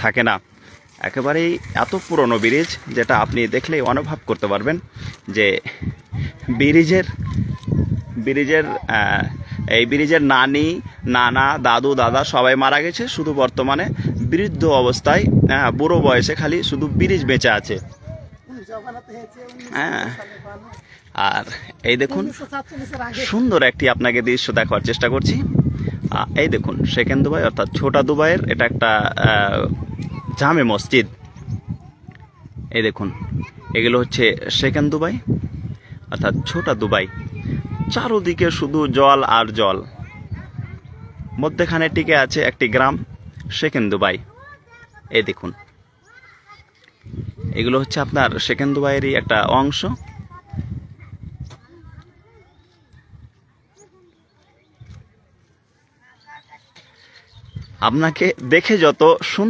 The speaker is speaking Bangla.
থাকে না, একেবারেই এত পুরনো ব্রিজ যেটা আপনি দেখলেই অনুভব করতে পারবেন যে ব্রিজের ব্রিজের এই ব্রিজের নানি, নানা, দাদু, দাদা সবাই মারা গেছে, শুধু বর্তমানে বৃদ্ধ অবস্থায় বুড়ো বয়সে খালি শুধু ব্রিজ বেঁচে আছে। হ্যাঁ, আর এই দেখুন সুন্দর একটি আপনাকে দৃশ্য দেখার চেষ্টা করছি। এই দেখুন সেকেন্ড দুবাই অর্থাৎ ছোটা দুবাইয়ের এটা একটা জামে মসজিদ। এই দেখুন এগুলো হচ্ছে সেকেন্ড দুবাই অর্থাৎ ছোটা দুবাই। চারোদিকে শুধু জল আর জল, মধ্যেখানে টিকে আছে একটি গ্রাম সেকেন্ড দুবাই। এই দেখুন এগুলো হচ্ছে আপনার সেকেন্ড দুবাইয়েরই একটা অংশ। আপনাকে দেখে যত সুন্দর